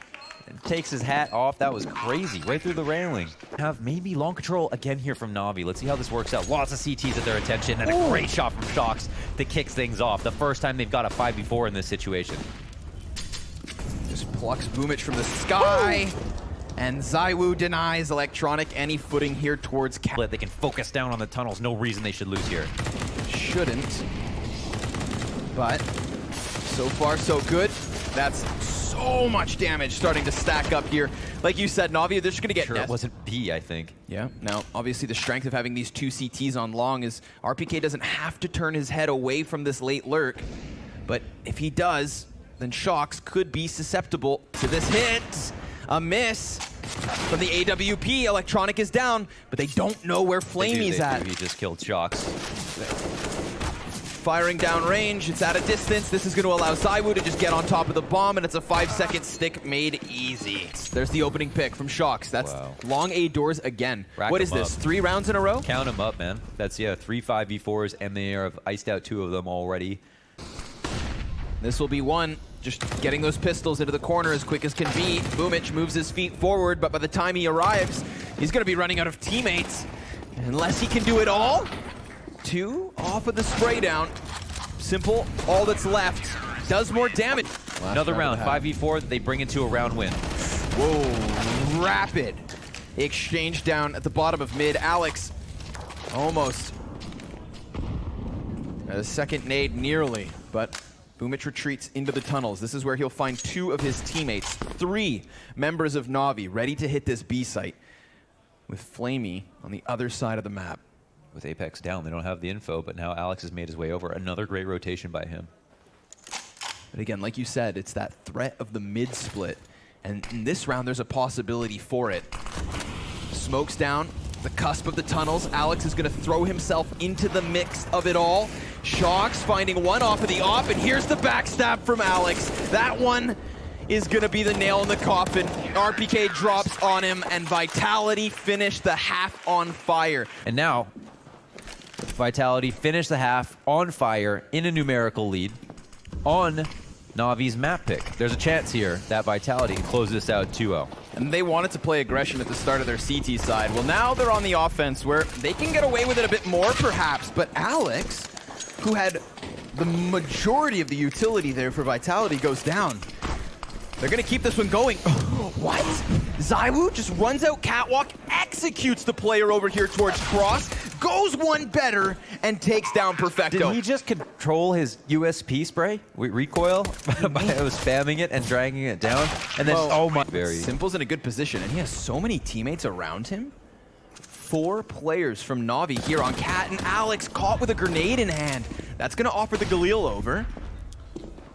and takes his hat off. That was crazy, right through the railing. Have maybe long control again here from Na'Vi. Let's see how this works out. Lots of CTs at their attention, and a great shot from Shox that kicks things off. The first time they've got a 5v4 in this situation. Just plucks Boomich from the sky. And ZywOo denies Electronic any footing here towards They can focus down on the tunnels. No reason they should lose here. Shouldn't. But so far, so good. That's so much damage starting to stack up here. Like you said, Na'Vi, they're just going to get Sure, it wasn't B, I think. Yeah. Now, obviously, the strength of having these 2 CTs on long is RPK doesn't have to turn his head away from this late lurk. But if he does, then Shox could be susceptible to this hit. A miss from the AWP. Electronic is down, but they don't know where Flamey's at. He just killed Shox. Firing down range, it's at a distance. This is going to allow ZywOo to just get on top of the bomb, and it's a 5-second stick made easy. There's the opening pick from Shox. That's long A doors again. What is this, 3 rounds in a row? Count them up, man. That's, yeah, 3 5v4s, and they have iced out 2 of them already. This will be one. Just getting those pistols into the corner as quick as can be. Boomich moves his feet forward, but by the time he arrives, he's going to be running out of teammates. Unless he can do it all. 2 off of the spray down. Simple, all that's left. Does more damage. Another round, 5v4, they bring it to a round win. Whoa, rapid exchange down at the bottom of mid. Alex, almost. A second nade nearly, but Boomich retreats into the tunnels. This is where he'll find 2 of his teammates, 3 members of Na'Vi ready to hit this B site with Flamey on the other side of the map. With Apex down, they don't have the info, but now Alex has made his way over. Another great rotation by him. But again, like you said, it's that threat of the mid split. And in this round, there's a possibility for it. Smokes down, the cusp of the tunnels. Alex is going to throw himself into the mix of it all. Shox finding one off of the op, and here's the backstab from Alex. That one is going to be the nail in the coffin. RPK drops on him, and Vitality finish the half on fire. And now, Vitality finish the half on fire in a numerical lead on Na'Vi's map pick. There's a chance here that Vitality can close this out 2-0. And they wanted to play aggression at the start of their CT side. Well, now they're on the offense where they can get away with it a bit more, perhaps. But Alex, who had the majority of the utility there for Vitality, goes down. They're going to keep this one going. What? ZywOo just runs out catwalk, executes the player over here towards Cross, goes one better, and takes down Perfecto. Did he just control his USP spray? Recoil? By spamming it and dragging it down? And then, oh my. Simple's in a good position, and he has so many teammates around him. 4 players from Na'Vi here on Cat, and Alex caught with a grenade in hand. That's going to offer the Galil over.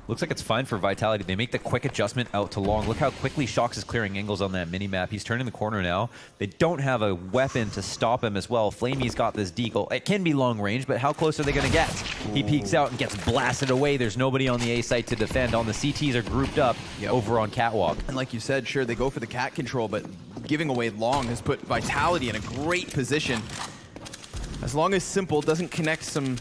Looks like it's fine for Vitality. They make the quick adjustment out to long. Look how quickly Shox is clearing angles on that mini-map. He's turning the corner now. They don't have a weapon to stop him as well. Flamey's got this deagle. It can be long range, but how close are they going to get? He peeks out and gets blasted away. There's nobody on the A site to defend. On the CTs are grouped up over on Catwalk. And like you said, sure, they go for the cat control, but giving away long has put Vitality in a great position. As long as Simple doesn't connect some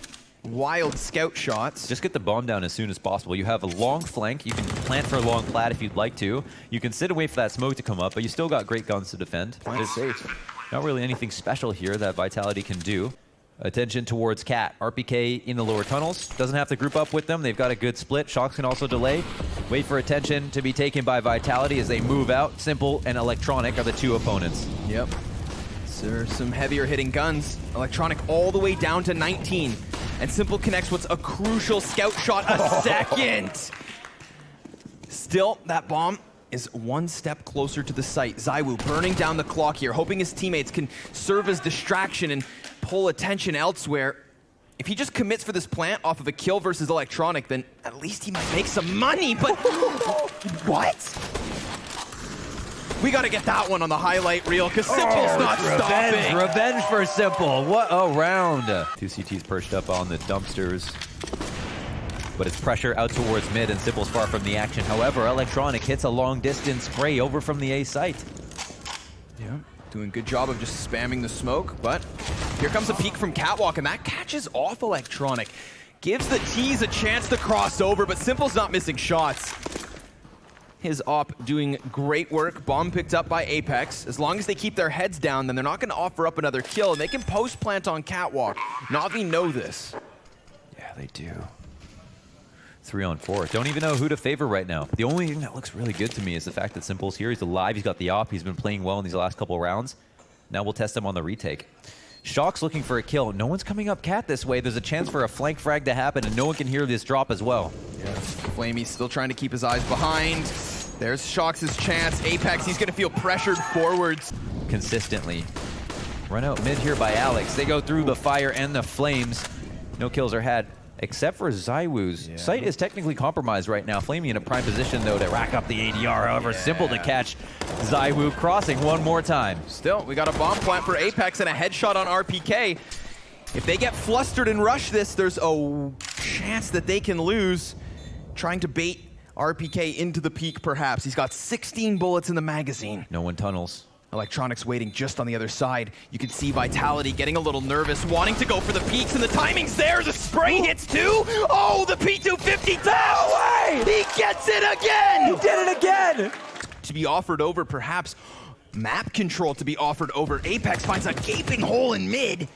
wild scout shots. Just get the bomb down as soon as possible. You have a long flank. You can plant for a long plat if you'd like to. You can sit and wait for that smoke to come up, but you still got great guns to defend. Plant safe. Not really anything special here that Vitality can do. Attention towards Cat. RPK in the lower tunnels. Doesn't have to group up with them. They've got a good split. Shox can also delay. Wait for attention to be taken by Vitality as they move out. Simple and Electronic are the 2 opponents. Yep. There's some heavier hitting guns. Electronic all the way down to 19. And Simple connects what's a crucial scout shot a second. Still, that bomb is one step closer to the site. ZywOo burning down the clock here, hoping his teammates can serve as distraction and pull attention elsewhere. If he just commits for this plant off of a kill versus Electronic, then at least he might make some money, but what? We got to get that one on the highlight reel because Simple's not stopping. Revenge for Simple. What a round. 2 CTs perched up on the dumpsters. But it's pressure out towards mid and Simple's far from the action. However, Electronic hits a long distance spray over from the A site. Yeah, doing a good job of just spamming the smoke, but here comes a peek from Catwalk and that catches off Electronic. Gives the T's a chance to cross over, but Simple's not missing shots. His op doing great work. Bomb picked up by Apex. As long as they keep their heads down, then they're not going to offer up another kill, and they can post-plant on Catwalk. Na'Vi know this. Yeah, they do. 3 on 4. Don't even know who to favor right now. The only thing that looks really good to me is the fact that Simple's here. He's alive. He's got the op. He's been playing well in these last couple rounds. Now we'll test him on the retake. Shox looking for a kill. No one's coming up Cat this way. There's a chance for a flank frag to happen, and no one can hear this drop as well. Yes. Flamey still trying to keep his eyes behind. There's Shox's chance. Apex, he's going to feel pressured forwards. Consistently. Run out mid here by Alex. They go through the fire and the flames. No kills are had, except for ZywOo's. Yeah. Site is technically compromised right now. Flamey in a prime position, though, to rack up the ADR. However, Simple to catch. ZywOo crossing one more time. Still, we got a bomb plant for Apex and a headshot on RPK. If they get flustered and rush this, there's a chance that they can lose. Trying to bait RPK into the peak, perhaps. He's got 16 bullets in the magazine. No one tunnels. Electronics waiting just on the other side. You can see Vitality getting a little nervous, wanting to go for the peaks, and the timing's there. The spray hits too. Oh, the P250 dash! No way! He gets it again! He did it again! To be offered over, perhaps. Map control to be offered over. Apex finds a gaping hole in mid.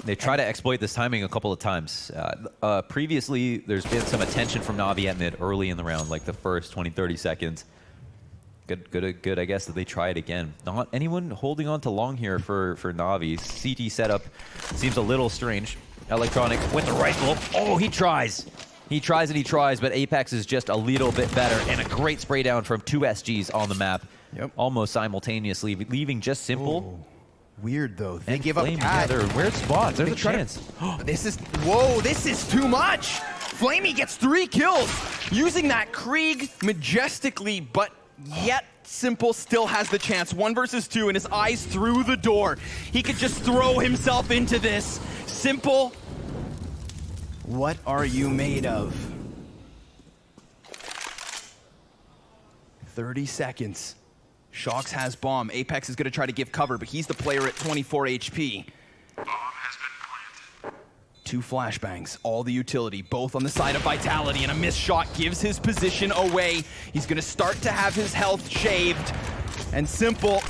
They try to exploit this timing a couple of times. Previously, there's been some attention from Na'Vi at mid early in the round, like the first 20, 30 seconds. Good, I guess, that they try it again. Not anyone holding on to long here for Na'Vi. CT setup seems a little strange. Electronic with the rifle. Oh, he tries. He tries and he tries, but Apex is just a little bit better. And a great spray down from 2 SGs on the map. Yep. Almost simultaneously, leaving just Simple. Oh. Weird though. They give Flame, up Cat. Yeah, they're in weird spots. There's a chance. This is too much. Flamey gets 3 kills using that Krieg majestically, but yet Simple still has the chance. 1 versus 2 and his eyes through the door. He could just throw himself into this. Simple, what are you made of? 30 seconds. Shox has bomb. Apex is going to try to give cover, but he's the player at 24 HP. Bomb has been planted. 2 flashbangs, all the utility, both on the side of Vitality, and a missed shot gives his position away. He's gonna start to have his health shaved, and Simple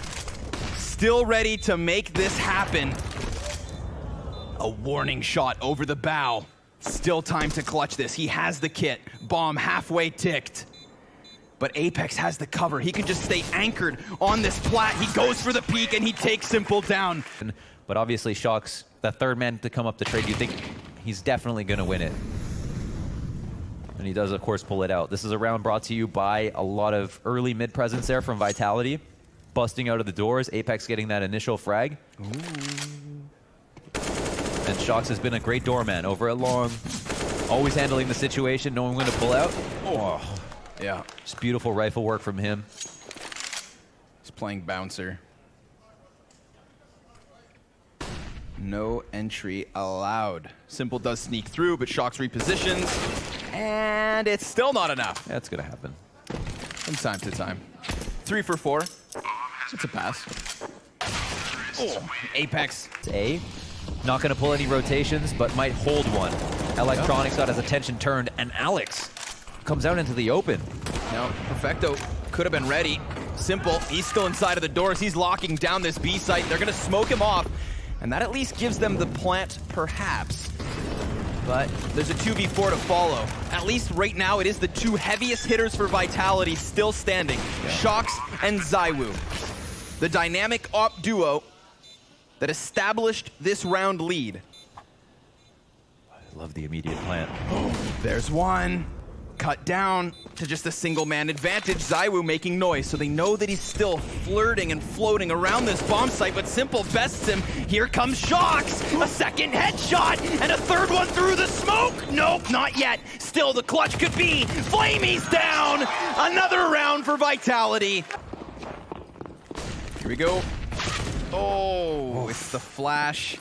still ready to make this happen. A warning shot over the bow. Still time to clutch this. He has the kit. Bomb halfway ticked. But Apex has the cover. He can just stay anchored on this plat. He goes for the peek and he takes Simple down. But obviously, Shock's the third man to come up to trade. You think he's definitely going to win it. And he does, of course, pull it out. This is a round brought to you by a lot of early mid presence there from Vitality. Busting out of the doors. Apex getting that initial frag. Ooh. And Shox has been a great doorman over at long. Always handling the situation, knowing when to pull out. Oh, yeah. Just beautiful rifle work from him. He's playing bouncer. No entry allowed. Simple does sneak through, but Shox repositions. And it's still not enough. That's going to happen. From time to time. 3 for 4. It's a pass. Oh, Apex. It's A. Not going to pull any rotations, but might hold one. Electronics got his attention turned, and Alex comes out into the open. No, Perfecto could have been ready. Simple, he's still inside of the doors. He's locking down this B site. They're going to smoke him off, and that at least gives them the plant, perhaps. But there's a 2v4 to follow. At least right now, it is the 2 heaviest hitters for Vitality still standing. Yeah. Shox and Zywoo. The dynamic op duo that established this round lead. I love the immediate plant. There's one. Cut down to just a single-man advantage. Zywoo making noise, so they know that he's still flirting and floating around this bomb site, but Simple bests him. Here comes Shox! A second headshot, and a third one through the smoke! Nope, not yet. Still, the clutch could be. Flamey's down! Another round for Vitality. Here we go. Oh, it's the flash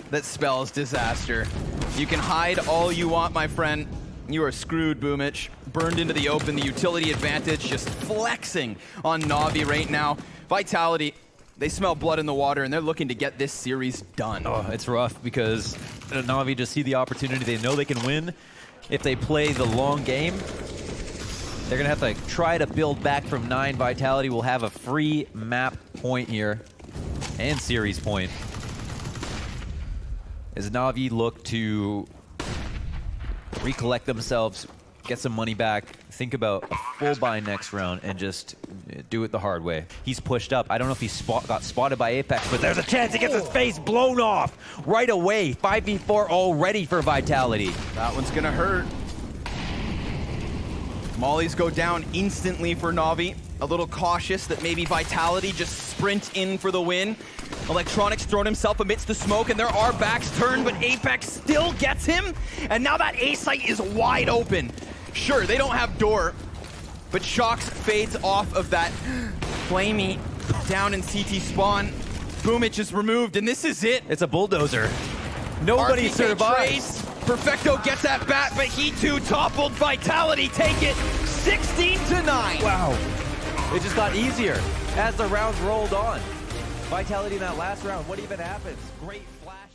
that spells disaster. You can hide all you want, my friend. You are screwed, Boomich. Burned into the open, the utility advantage just flexing on Na'Vi right now. Vitality, they smell blood in the water, and they're looking to get this series done. Oh, it's rough because Na'Vi just see the opportunity. They know they can win if they play the long game. They're going to have to try to build back from 9. Vitality will have a free map point here and series point. As Na'Vi look to recollect themselves, get some money back, think about a full buy next round, and just do it the hard way. He's pushed up. I don't know if he got spotted by Apex, but there's a chance he gets his face blown off right away. 5v4 already for Vitality. That one's going to hurt. Mollies go down instantly for Na'Vi. A little cautious that maybe Vitality just sprint in for the win. Electronics thrown himself amidst the smoke, and there are backs turned, but Apex still gets him. And now that A site is wide open. Sure, they don't have door, but Shox fades off of that. Flamey down in CT spawn. Boomich is removed, and this is it. It's a bulldozer. Nobody RPK survives. Trades. Perfecto gets that bat, but he too toppled. Vitality take it 16-9. Wow. It just got easier as the rounds rolled on. Vitality in that last round, what even happens? Great flash.